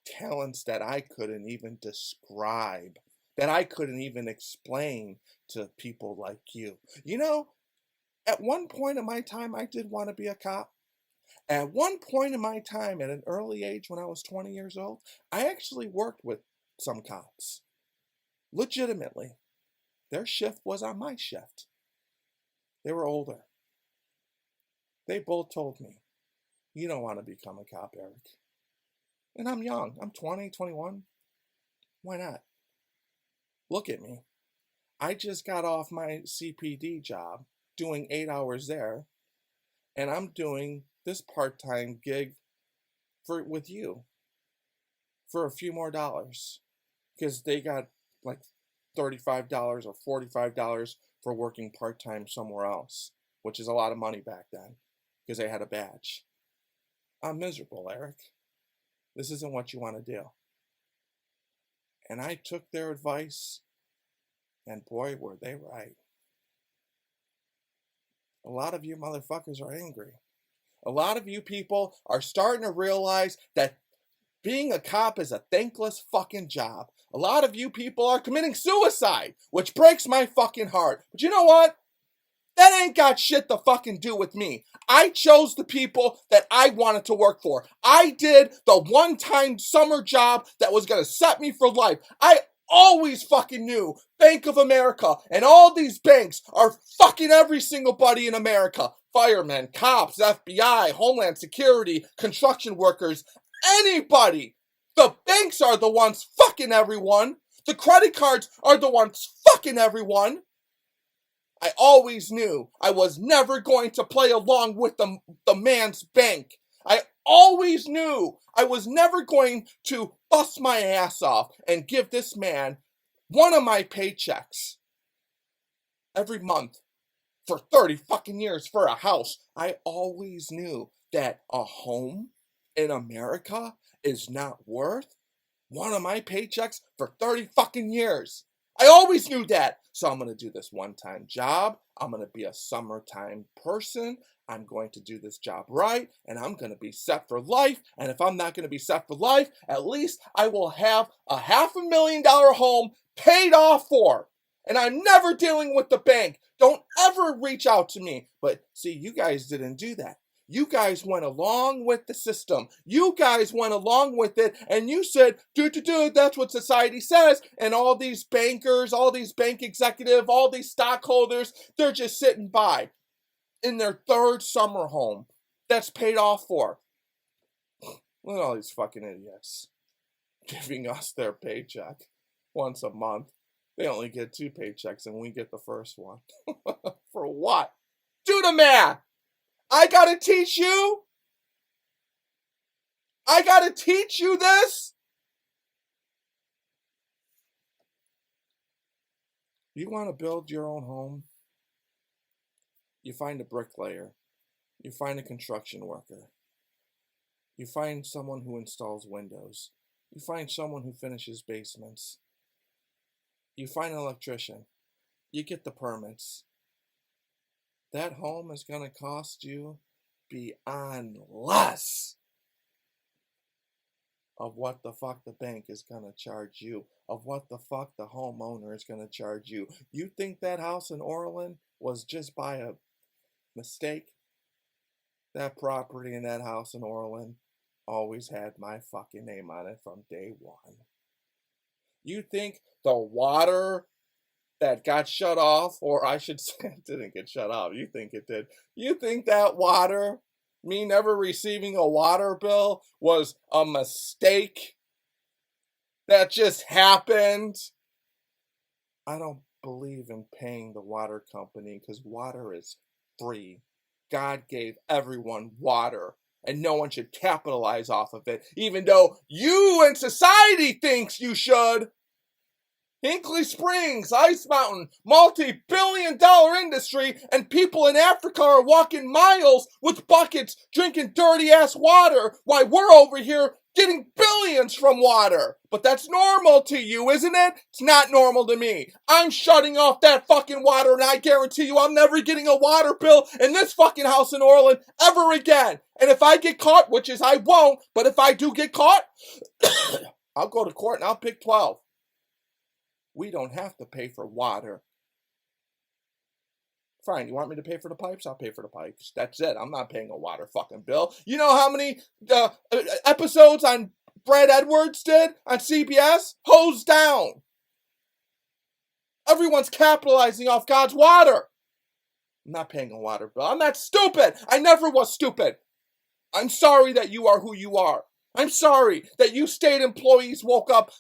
talents that I couldn't even describe, that I couldn't even explain to people like you. You know, at one point in my time, I did want to be a cop. At one point in my time, at an early age when I was 20 years old, I actually worked with some cops. Legitimately. Their shift was on my shift. They were older. They both told me, you don't want to become a cop, Eric. And I'm young. I'm 20, 21. Why not? Look at me. I just got off my CPD job, doing 8 hours there, and I'm doing this part-time gig with you for a few more dollars, because they got like $35 or $45 for working part-time somewhere else, which is a lot of money back then, because they had a badge. I'm miserable, Eric. This isn't what you want to do. And I took their advice, and boy, were they right. A lot of you motherfuckers are angry. A lot of you people are starting to realize that being a cop is a thankless fucking job. A lot of you people are committing suicide, which breaks my fucking heart. But you know what? That ain't got shit to fucking do with me. I chose the people that I wanted to work for. I did the one-time summer job that was going to set me for life. I always fucking knew Bank of America and all these banks are fucking every single buddy in America. Firemen, cops, FBI, Homeland Security, construction workers, anybody. The banks are the ones fucking everyone. The credit cards are the ones fucking everyone. I always knew I was never going to play along with the man's bank. I always knew I was never going to bust my ass off and give this man one of my paychecks every month for 30 fucking years for a house. I always knew that a home in America is not worth one of my paychecks for 30 fucking years. I always knew that. So I'm going to do this one-time job. I'm going to be a summertime person. I'm going to do this job right, and I'm going to be set for life. And if I'm not going to be set for life, at least I will have a $500,000 home paid off for. And I'm never dealing with the bank. Don't ever reach out to me. But see, you guys didn't do that. You guys went along with the system. You guys went along with it, and you said, that's what society says. And all these bankers, all these bank executives, all these stockholders, they're just sitting by in their third summer home that's paid off for. Look at all these fucking idiots giving us their paycheck once a month. They only get 2 paychecks, and we get the first one. For what? Do the math. I gotta teach you? I gotta teach you this? You want to build your own home? You find a bricklayer. You find a construction worker. You find someone who installs windows. You find someone who finishes basements. You find an electrician. You get the permits. That home is going to cost you beyond less of what the fuck the bank is going to charge you, of what the fuck the homeowner is going to charge you. You think that house in Orland was just by a mistake? That property in that house in Orland always had my fucking name on it from day one. You think the water that got shut off, or I should say it didn't get shut off, you think it did. You think that water, me never receiving a water bill, was a mistake that just happened? I don't believe in paying the water company because water is free. God gave everyone water, and no one should capitalize off of it, even though you and society thinks you should. Hinkley Springs, Ice Mountain, multi-billion-dollar industry, and people in Africa are walking miles with buckets drinking dirty-ass water while we're over here getting billions from water. But that's normal to you, isn't it? It's not normal to me. I'm shutting off that fucking water, and I guarantee you I'm never getting a water bill in this fucking house in Orland ever again. And if I get caught, which is I won't, but if I do get caught, I'll go to court and I'll pick 12. We don't have to pay for water. Fine, you want me to pay for the pipes? I'll pay for the pipes. That's it. I'm not paying a water fucking bill. You know how many episodes on Brad Edwards did on CBS? Hose down. Everyone's capitalizing off God's water. I'm not paying a water bill. I'm not stupid. I never was stupid. I'm sorry that you are who you are. I'm sorry that you state employees woke up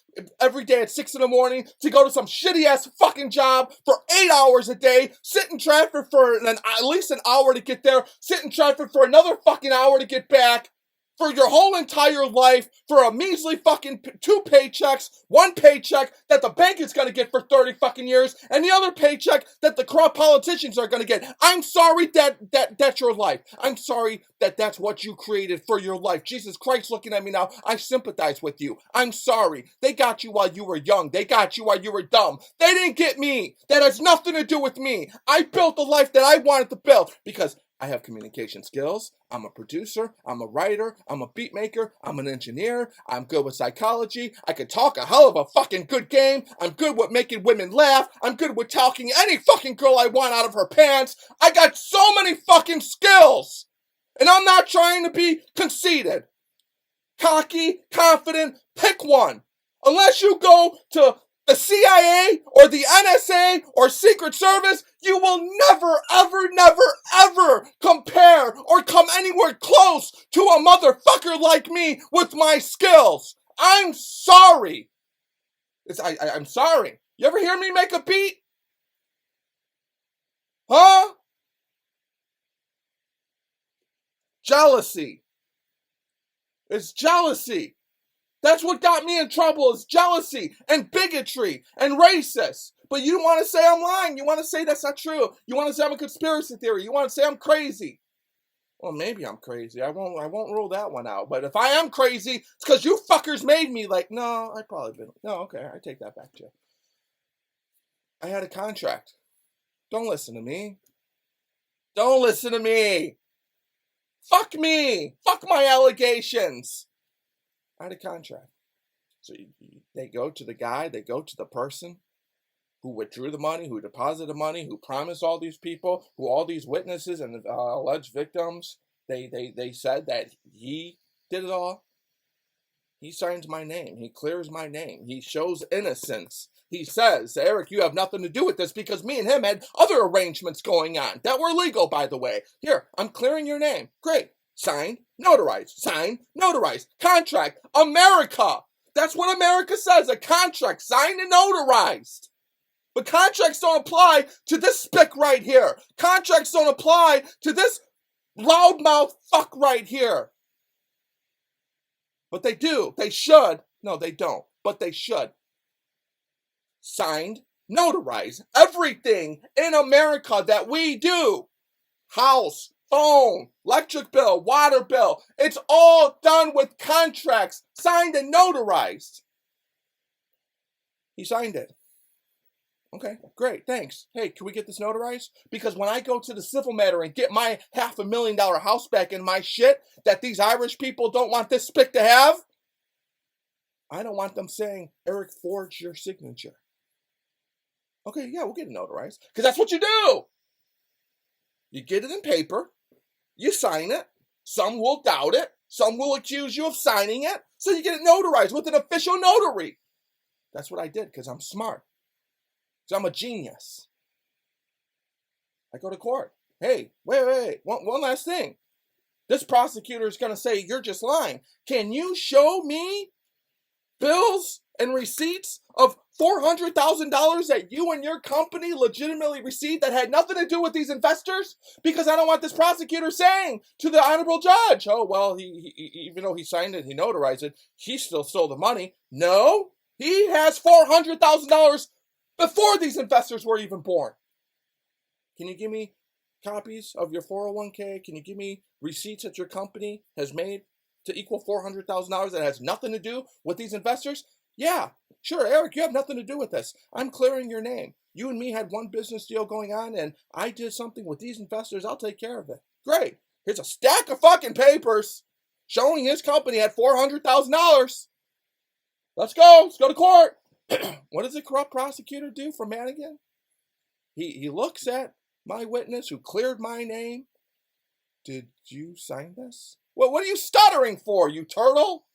every day at 6 in the morning to go to some shitty-ass fucking job for 8 hours a day, sit in traffic for at least an hour to get there, sit in traffic for another fucking hour to get back, for your whole entire life, for a measly fucking 2 paychecks, 1 paycheck that the bank is going to get for 30 fucking years, and the other paycheck that the corrupt politicians are going to get. I'm sorry that's your life. I'm sorry that's what you created for your life. Jesus Christ looking at me now, I sympathize with you. I'm sorry. They got you while you were young. They got you while you were dumb. They didn't get me. That has nothing to do with me. I built the life that I wanted to build because I have communication skills. I'm a producer. I'm a writer. I'm a beat maker. I'm an engineer. I'm good with psychology. I could talk a hell of a fucking good game. I'm good with making women laugh. I'm good with talking any fucking girl I want out of her pants. I got so many fucking skills. And I'm not trying to be conceited, cocky, confident. Pick one. Unless you go to the CIA or the NSA or Secret Service, you will never, ever compare or come anywhere close to a motherfucker like me with my skills. I'm sorry. I'm sorry. You ever hear me make a beat? Huh? Jealousy. It's jealousy. That's what got me in trouble, is jealousy and bigotry and racist. But you want to say I'm lying. You want to say that's not true. You want to say I'm a conspiracy theory. You want to say I'm crazy. Well, maybe I'm crazy. I won't rule that one out. But if I am crazy, it's because you fuckers made me. Like, no, I probably been. No, okay, I take that back, Jeff. I had a contract. Don't listen to me. Don't listen to me. Fuck me. Fuck my allegations. I had a contract. So they go to the guy, they go to the person who withdrew the money, who deposited the money, who promised all these people, who all these witnesses and alleged victims, they said that he did it all. He signs my name. He clears my name. He shows innocence. He says, Eric, you have nothing to do with this because me and him had other arrangements going on that were legal, by the way. Here, I'm clearing your name. Great. Signed, notarized. Signed, notarized. Contract. America. That's what America says. A contract signed and notarized. But contracts don't apply to this spick right here. Contracts don't apply to this loudmouth fuck right here. But they do. They should. No, they don't. But they should. Signed, notarized. Everything in America that we do. House, phone, electric bill, water bill. It's all done with contracts. Signed and notarized. He signed it. Okay, great, thanks. Hey, can we get this notarized? Because when I go to the civil matter and get my $500,000 house back in my shit that these Irish people don't want this spick to have, I don't want them saying, Eric forged your signature. Okay, yeah, we'll get it notarized. Because that's what you do. You get it in paper, you sign it, some will doubt it, some will accuse you of signing it, so you get it notarized with an official notary. That's what I did, because I'm smart. I'm a genius. I go to court. Hey, wait. One last thing. This prosecutor is going to say, you're just lying. Can you show me bills and receipts of $400,000 that you and your company legitimately received that had nothing to do with these investors? Because I don't want this prosecutor saying to the honorable judge, oh, well, he even though he signed it, he notarized it, he still stole the money. No, he has $400,000 before these investors were even born. Can you give me copies of your 401k? Can you give me receipts that your company has made to equal $400,000 that has nothing to do with these investors? Yeah, sure, Eric, you have nothing to do with this. I'm clearing your name. You and me had one business deal going on, and I did something with these investors. I'll take care of it. Great. Here's a stack of fucking papers showing his company had $400,000. Let's go. Let's go to court. What does the corrupt prosecutor do for Madigan? He looks at my witness who cleared my name. Did you sign this? Well, what are you stuttering for, you turtle?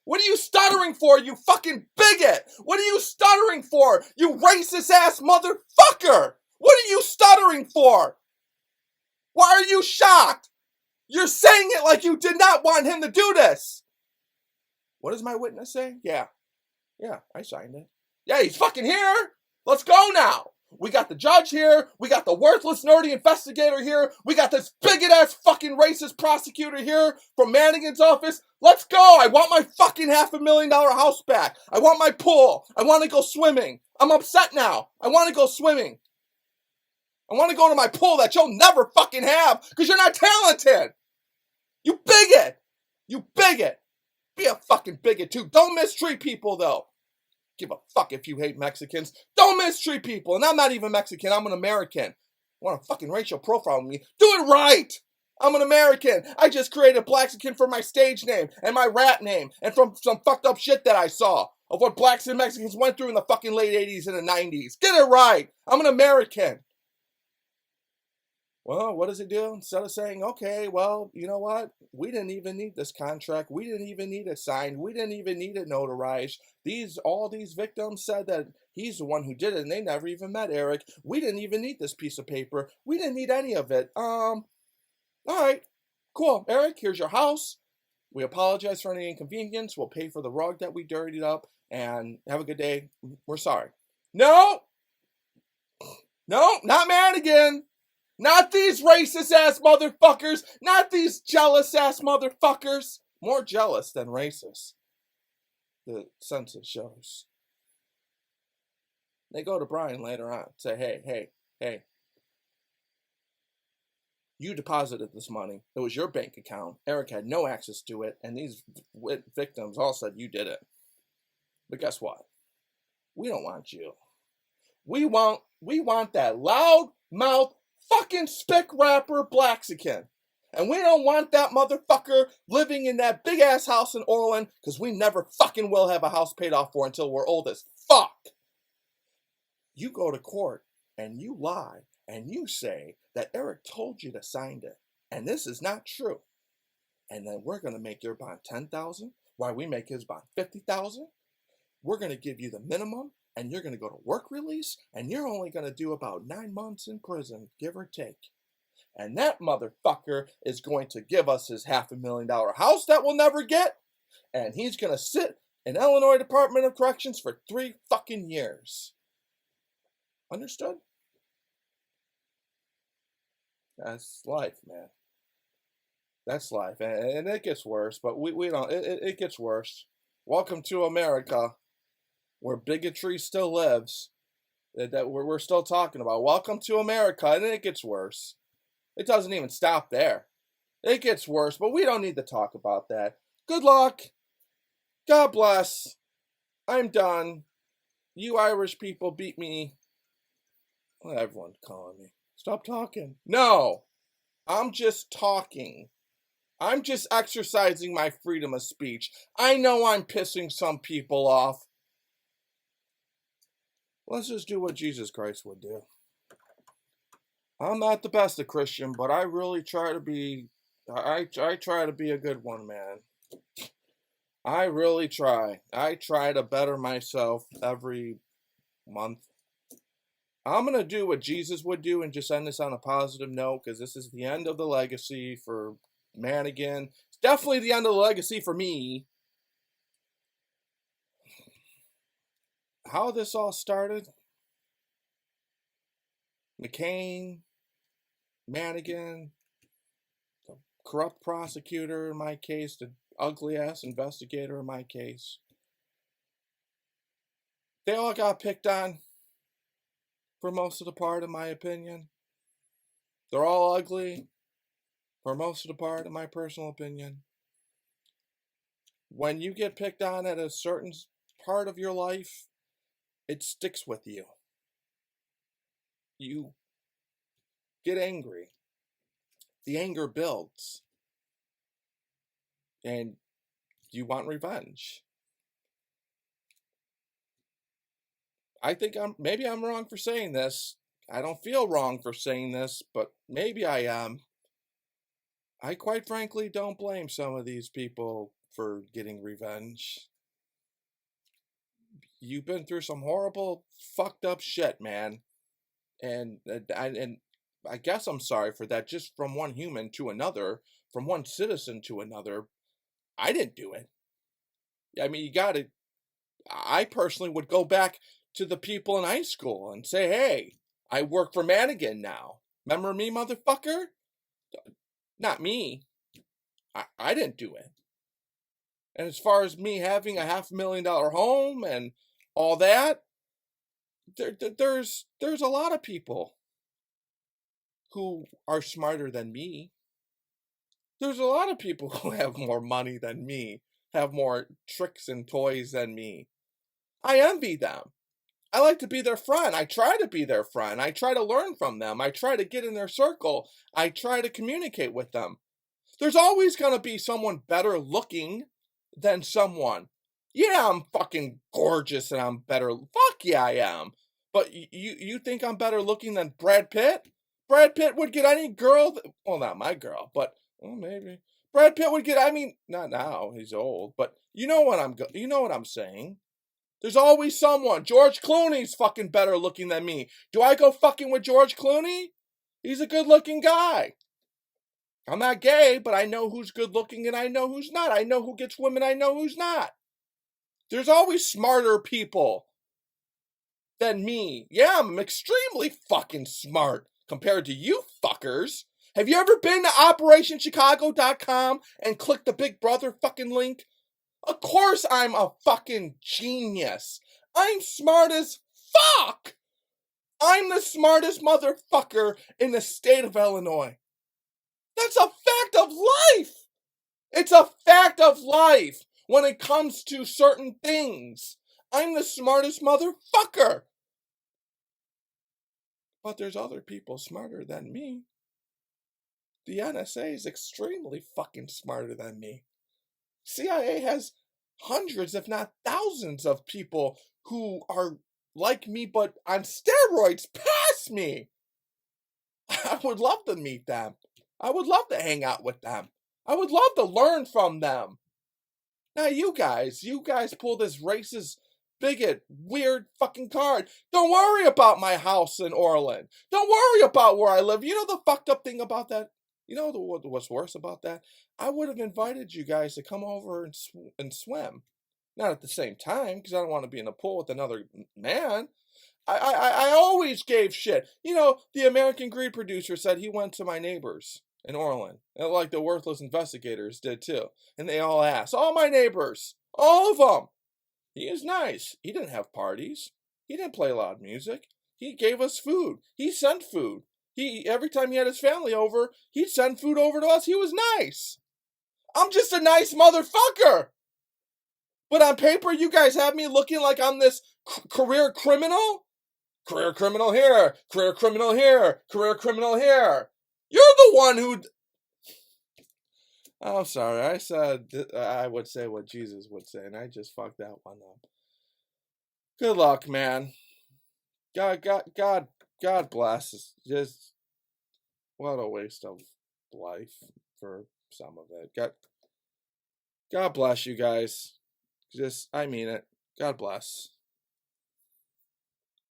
What are you stuttering for, you fucking bigot? What are you stuttering for, you racist ass motherfucker? What are you stuttering for? Why are you shocked? You're saying it like you did not want him to do this. What does my witness say? Yeah, I signed it. Yeah, he's fucking here. Let's go now. We got the judge here. We got the worthless, nerdy investigator here. We got this bigot-ass fucking racist prosecutor here from Madigan's office. Let's go. I want my fucking $500,000 house back. I want my pool. I want to go swimming. I'm upset now. I want to go swimming. I want to go to my pool that you'll never fucking have because you're not talented. You bigot. You bigot. Be a fucking bigot too. Don't mistreat people though. Give a fuck if you hate Mexicans. Don't mistreat people. And I'm not even Mexican. I'm an American. Want a fucking racial profile with me? Do it right. I'm an American. I just created Blaxican for my stage name and my rap name and from some fucked up shit that I saw of what blacks and Mexicans went through in the fucking late 80s and the 90s. Get it right. I'm an American. Well, what does it do? Instead of saying, okay, well, you know what? We didn't even need this contract. We didn't even need it signed. We didn't even need it notarized. All these victims said that he's the one who did it, and they never even met Eric. We didn't even need this piece of paper. We didn't need any of it. All right, cool. Eric, here's your house. We apologize for any inconvenience. We'll pay for the rug that we dirtied up, and have a good day. We're sorry. No! No, not Madigan. Not these racist-ass motherfuckers. Not these jealous-ass motherfuckers. More jealous than racist. The census shows. They go to Brian later on. Say, hey. You deposited this money. It was your bank account. Eric had no access to it. And these victims all said you did it. But guess what? We don't want you. We want that loud mouth fucking spick rapper Blaxican. And we don't want that motherfucker living in that big ass house in Orland, because we never fucking will have a house paid off for until we're old as fuck. You go to court and you lie and you say that Eric told you to sign it, and this is not true. And then we're gonna make your bond $10,000 while we make his bond $50,000. We're gonna give you the minimum, and you're gonna go to work release, and you're only gonna do about 9 months in prison, give or take. And that motherfucker is going to give us his $500,000 house that we'll never get, and he's gonna sit in Illinois Department of Corrections for 3 fucking years. Understood? That's life, man. That's life, and it gets worse. But we don't. It gets worse. Welcome to America, where bigotry still lives. That we're still talking about. Welcome to America, and it gets worse. It doesn't even stop there. It gets worse, but we don't need to talk about that. Good luck. God bless. I'm done. You Irish people beat me. Well, everyone's calling me. Stop talking. No, I'm just talking. I'm just exercising my freedom of speech. I know I'm pissing some people off. Let's just do what Jesus Christ would do. I'm not the best a Christian, but I really try to be. I try to be a good one, man. I really try. I try to better myself every month. I'm going to do what Jesus would do and just end this on a positive note, because this is the end of the legacy for Madigan. It's definitely the end of the legacy for me. How this all started? McCain, Madigan, the corrupt prosecutor in my case, the ugly-ass investigator in my case. They all got picked on. For most of the part, in my opinion. They're all ugly. For most of the part, in my personal opinion. When you get picked on at a certain part of your life, it sticks with you. You get angry. The anger builds. And you want revenge. I think maybe I'm wrong for saying this. I don't feel wrong for saying this, but maybe I am. I quite frankly don't blame some of these people for getting revenge. You've been through some horrible, fucked up shit, man. And I guess I'm sorry for that, just from one human to another, from one citizen to another. I didn't do it. I mean, I personally would go back to the people in high school and say, hey, I work for Madigan now. Remember me, motherfucker? Not me. I didn't do it. And as far as me having a $500,000 home and all that, there's a lot of people who are smarter than me. There's a lot of people who have more money than me, have more tricks and toys than me. I envy them. I like to be their friend. I try to be their friend. I try to learn from them. I try to get in their circle. I try to communicate with them. There's always going to be someone better looking than someone. Yeah, I'm fucking gorgeous and I'm better. Fuck yeah, I am. But you think I'm better looking than Brad Pitt? Brad Pitt would get any girl. Well, not my girl, but well, maybe. Brad Pitt would get. I mean, not now. He's old, but you know what I'm saying. There's always someone. George Clooney's fucking better looking than me. Do I go fucking with George Clooney? He's a good looking guy. I'm not gay, but I know who's good looking and I know who's not. I know who gets women, I know who's not. There's always smarter people than me. Yeah, I'm extremely fucking smart compared to you fuckers. Have you ever been to OperationChicago.com and clicked the Big Brother fucking link? Of course I'm a fucking genius. I'm smart as fuck. I'm the smartest motherfucker in the state of Illinois. That's a fact of life. It's a fact of life when it comes to certain things. I'm the smartest motherfucker. But there's other people smarter than me. The NSA is extremely fucking smarter than me. CIA has hundreds, if not thousands, of people who are like me, but on steroids past me. I would love to meet them. I would love to hang out with them. I would love to learn from them. Now you guys pull this racist, bigot, weird fucking card. Don't worry about my house in Orland. Don't worry about where I live. You know the fucked up thing about that? You know what's worse about that? I would have invited you guys to come over and swim. Not at the same time, because I don't want to be in a pool with another man. I always gave shit. You know, the American Greed producer said he went to my neighbors in Orland, and like the worthless investigators did too. And they all asked, all my neighbors, all of them. He is nice. He didn't have parties. He didn't play loud music. He gave us food. He sent food. Every time he had his family over, he'd send food over to us. He was nice. I'm just a nice motherfucker. But on paper, you guys have me looking like I'm this career criminal. Career criminal here. Career criminal here. Career criminal here. You're the one who... I'm sorry. I said I would say what Jesus would say, and I just fucked that one up. Good luck, man. God bless. Just what a waste of life for some of it. God bless you guys. I mean it. God bless.